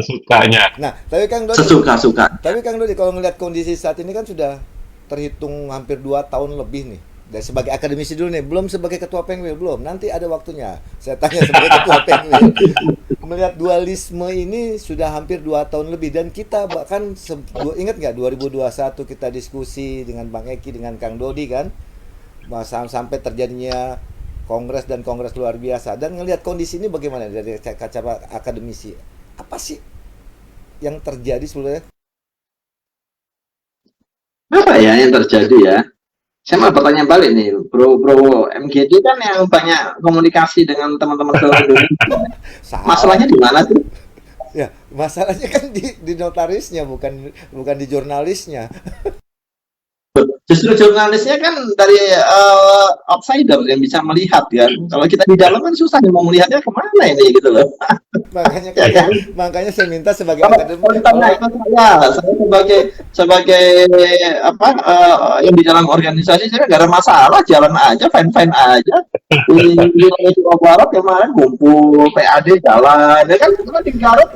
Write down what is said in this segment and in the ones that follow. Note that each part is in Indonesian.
sukanya. Nah, Sesuka-suka. tapi Kang Dodi kalau ngelihat kondisi saat ini kan sudah terhitung hampir 2 tahun lebih nih. Dan sebagai akademisi dulu nih, belum sebagai ketua Penwil, belum. Nanti ada waktunya. Saya tanya sebagai ketua Penwil. Melihat dualisme ini sudah hampir 2 tahun lebih dan kita bahkan ingat nggak 2021 kita diskusi dengan Bang Eki dengan Kang Dodi kan, sampai terjadinya kongres dan kongres luar biasa dan ngelihat kondisi ini bagaimana dari kacamata akademisi. Apa sih yang terjadi sebenarnya? Apa ya yang terjadi ya? Saya mau bertanya balik nih, bro MGD kan yang banyak komunikasi dengan teman-teman seluruh Indonesia. Salah. Masalahnya di mana sih? Ya, masalahnya kan di notarisnya bukan di jurnalisnya. Justru jurnalisnya kan dari outsider yang bisa melihat ya. Kalau kita di dalam kan susah mau melihatnya kemana ini gitu loh. makanya Ya kan? makanya saya minta sebagai Kalau akademisi ditanya itu saya sebagai apa yang di dalam organisasi saya nggak ada masalah, jalan aja, fine fine aja. Di Jawa Barat kemarin ngumpul PAD jalan, ya kan cuma di Garut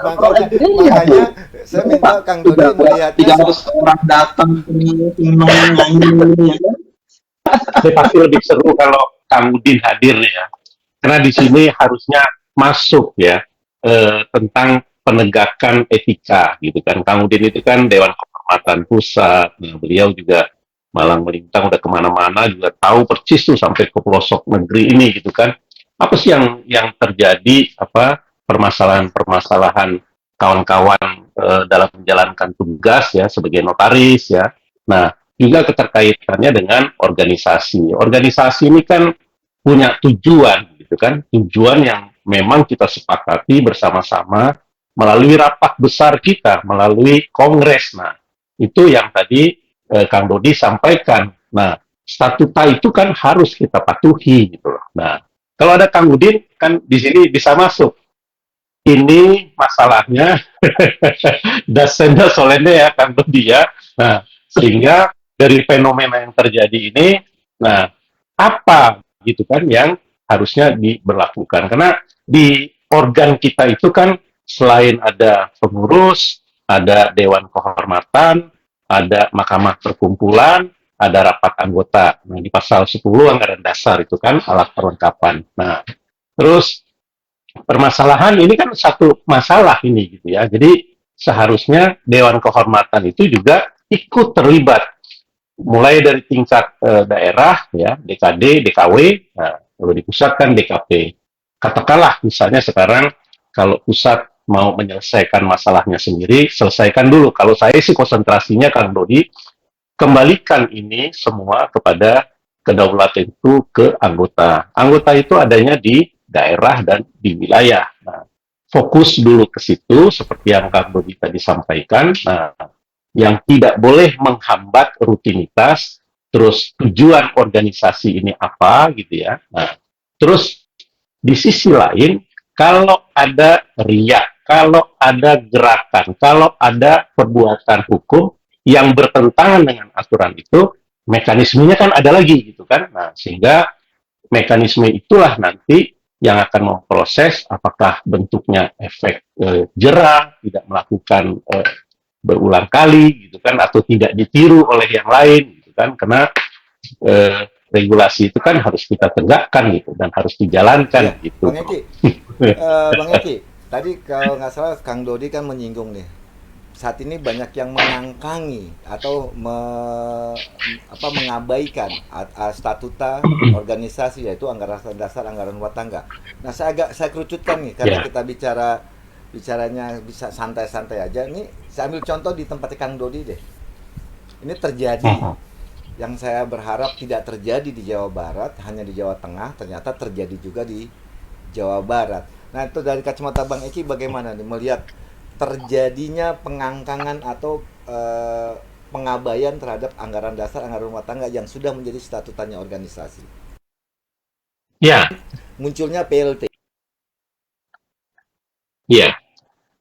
makanya saya minta Kang Dodi melihatnya 300 orang datang nyanyi, ya kan? Ini pasti lebih seru kalau Kang Udin hadir ya. Karena di sini harusnya masuk ya tentang penegakan etika gitu kan. Kang Udin itu kan Dewan Kehormatan Pusat. Nah, beliau juga malang melintang udah kemana-mana juga tahu persis tuh sampai ke pelosok negeri ini gitu kan. Apa sih yang terjadi apa permasalahan-permasalahan kawan-kawan dalam menjalankan tugas ya sebagai notaris ya. Nah, juga keterkaitannya dengan organisasi. Organisasi ini kan punya tujuan, gitu kan? Tujuan yang memang kita sepakati bersama-sama melalui rapat besar kita, melalui kongres. Nah, itu yang tadi Kang Dodi sampaikan. Nah, statuta itu kan harus kita patuhi, gitu loh. Nah, kalau ada Kang Udin, kan di sini bisa masuk. Ini masalahnya dasenda solende ya Kang Dodi ya. Nah, sehingga dari fenomena yang terjadi ini, nah apa gitu kan yang harusnya diberlakukan karena di organ kita itu kan selain ada pengurus, ada dewan kehormatan, ada mahkamah perkumpulan, ada rapat anggota. Nah, di pasal 10 anggaran dasar itu kan alat perlengkapan. Nah, terus permasalahan ini kan satu masalah ini gitu ya. Jadi seharusnya Dewan Kehormatan itu juga ikut terlibat mulai dari tingkat daerah ya DKD, DKW, nah, kalau di pusat kan DKP. Katakanlah misalnya sekarang kalau pusat mau menyelesaikan masalahnya sendiri, selesaikan dulu. Kalau saya sih konsentrasinya Kang Dodi, kembalikan ini semua kepada kedaulatan itu ke anggota. Anggota itu adanya di daerah dan di wilayah. Nah, fokus dulu ke situ seperti yang Kang Dodi tadi sampaikan. Nah, yang tidak boleh menghambat rutinitas, terus tujuan organisasi ini apa gitu ya. Nah, terus di sisi lain, kalau ada riak, kalau ada gerakan, kalau ada perbuatan hukum yang bertentangan dengan aturan itu, mekanismenya kan ada lagi gitu kan. Nah, sehingga mekanisme itulah nanti yang akan memproses apakah bentuknya efek jera, tidak melakukan berulang kali gitu kan atau tidak ditiru oleh yang lain gitu kan karena regulasi itu kan harus kita tegakkan gitu dan harus dijalankan Iya, gitu. Bang Eki, tadi kalau nggak salah Kang Dodi kan menyinggung nih, saat ini banyak yang mengangkangi atau mengabaikan statuta organisasi yaitu anggaran dasar anggaran rumah tangga. Nah, saya kerucutkan nih karena Ya. kita bicaranya bisa santai-santai aja. Ini saya ambil contoh di tempat Kang Dodi deh. Ini terjadi yang saya berharap tidak terjadi di Jawa Barat, hanya di Jawa Tengah, ternyata terjadi juga di Jawa Barat. Nah, itu dari kacamata Bang Eki bagaimana nih melihat terjadinya pengangkangan atau pengabaian terhadap anggaran dasar anggaran rumah tangga yang sudah menjadi statutanya organisasi. Ya, Munculnya PLT. ya.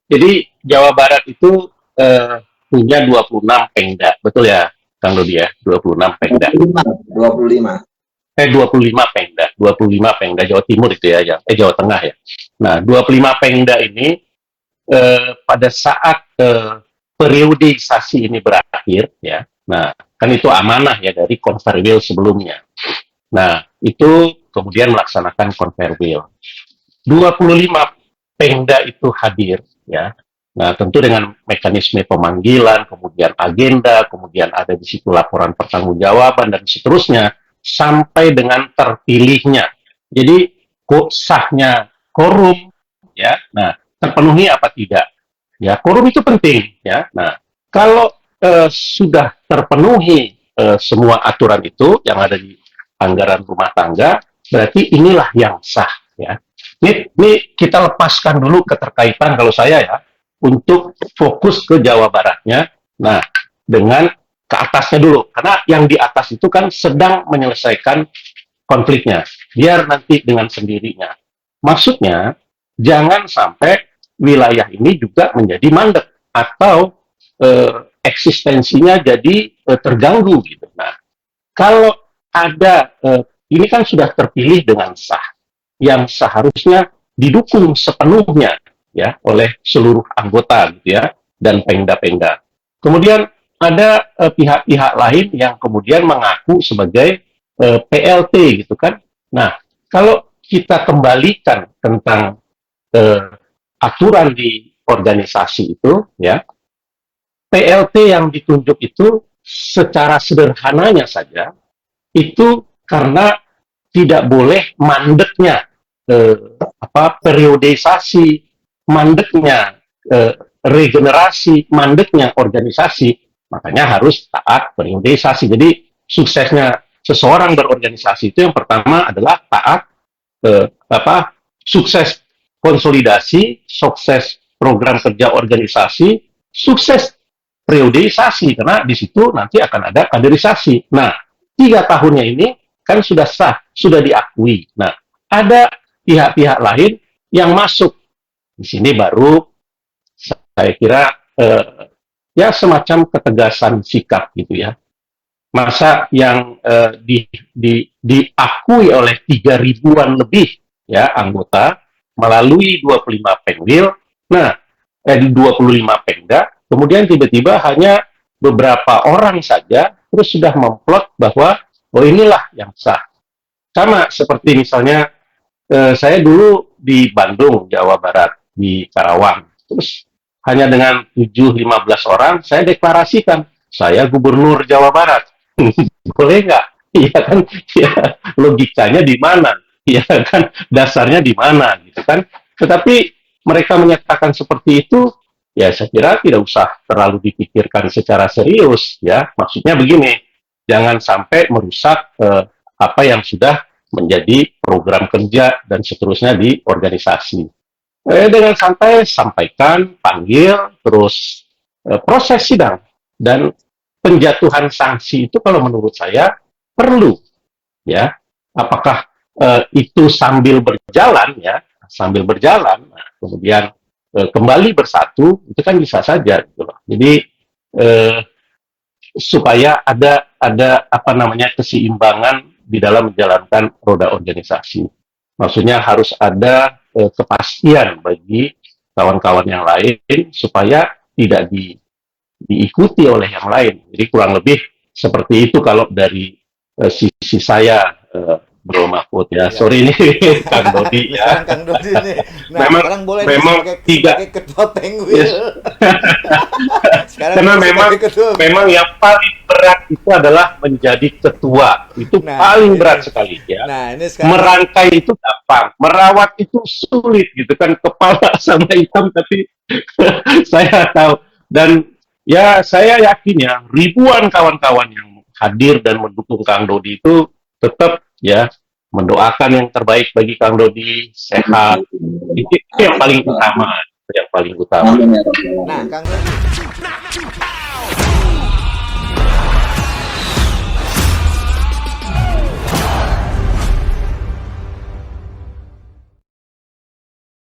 Jadi Jawa Barat itu punya 26 Pengda, betul ya, Kang Dodi ya, 26 Pengda. 25. 25 Pengda, 25 Pengda Jawa Timur itu ya, Jawa Tengah ya. Nah, 25 Pengda ini pada saat periodisasi ini berakhir, ya, nah kan itu amanah ya dari Konferwil sebelumnya. Nah itu kemudian melaksanakan Konferwil. 25 Pengda itu hadir, ya. Nah, tentu dengan mekanisme pemanggilan, kemudian agenda, kemudian ada di situ laporan pertanggungjawaban dan seterusnya sampai dengan terpilihnya. Jadi, kok sahnya quorum, ya. Nah, terpenuhi apa tidak? Ya, quorum itu penting, ya. Nah, kalau sudah terpenuhi semua aturan itu yang ada di anggaran rumah tangga, berarti inilah yang sah, ya. Ini kita lepaskan dulu keterkaitan kalau saya ya, untuk fokus ke Jawa Baratnya. Nah, dengan ke atasnya dulu, karena yang di atas itu kan sedang menyelesaikan konfliknya, biar nanti dengan sendirinya. Maksudnya, jangan sampai wilayah ini juga menjadi mandek atau eksistensinya jadi terganggu gitu. Nah, kalau ada ini kan sudah terpilih dengan sah, yang seharusnya didukung sepenuhnya ya oleh seluruh anggota gitu ya dan pengda-pengda. Kemudian ada pihak-pihak lain yang kemudian mengaku sebagai PLT gitu kan. Nah, kalau kita kembalikan tentang aturan di organisasi itu ya, PLT yang ditunjuk itu secara sederhananya saja itu karena tidak boleh mandeknya periodisasi, mandeknya regenerasi, mandeknya organisasi, makanya harus taat periodisasi. Jadi suksesnya seseorang berorganisasi itu yang pertama adalah taat sukses konsolidasi, sukses program kerja organisasi, sukses periodisasi, karena di situ nanti akan ada kaderisasi. Nah, 3 tahunnya ini kan sudah sah, sudah diakui. Nah, ada pihak-pihak lain yang masuk di sini baru saya kira ya semacam ketegasan sikap gitu ya. Masa yang diakui oleh 3.000-an lebih ya anggota melalui 25 Pengwil, nah di 25 Pengda, kemudian tiba-tiba hanya beberapa orang saja terus sudah memplot bahwa oh inilah yang sah. Sama seperti misalnya saya dulu di Bandung, Jawa Barat, di Karawang. Terus hanya dengan 7-15 orang, saya deklarasikan, saya gubernur Jawa Barat. Boleh nggak? Iya kan? Ya, logikanya di mana? Iya kan? Dasarnya di mana? Gitu kan? Tetapi mereka menyatakan seperti itu, ya saya kira tidak usah terlalu dipikirkan secara serius. Ya, maksudnya begini, jangan sampai merusak apa yang sudah menjadi program kerja dan seterusnya di organisasi. Dengan santai sampaikan, panggil, terus proses sidang dan penjatuhan sanksi itu kalau menurut saya perlu, ya. Apakah itu sambil berjalan, ya, sambil berjalan, nah, kemudian kembali bersatu itu kan bisa saja, gitu loh. Jadi supaya ada apa namanya keseimbangan di dalam menjalankan roda organisasi. Maksudnya harus ada kepastian bagi kawan-kawan yang lain supaya tidak diikuti oleh yang lain. Jadi kurang lebih seperti itu kalau dari sisi saya, Bro Mahfud ya. Sorry nih Kang Dodi ya. Kang Dodi nih. Nah, memang, sekarang boleh memang sebagai ketua Pengwil. Yes. Karena memang yang paling berat itu adalah menjadi ketua. Itu paling berat sekali ya. Nah, ini sekarang merangkai itu gampang, merawat itu sulit gitu kan, kepala sama hitam tapi saya tahu dan ya saya yakin ya ribuan kawan-kawan yang hadir dan mendukung Kang Dodi itu tetap ya mendoakan yang terbaik bagi Kang Dodi, sehat. Itu yang paling utama, yang paling utama. Nah, Kang Dodi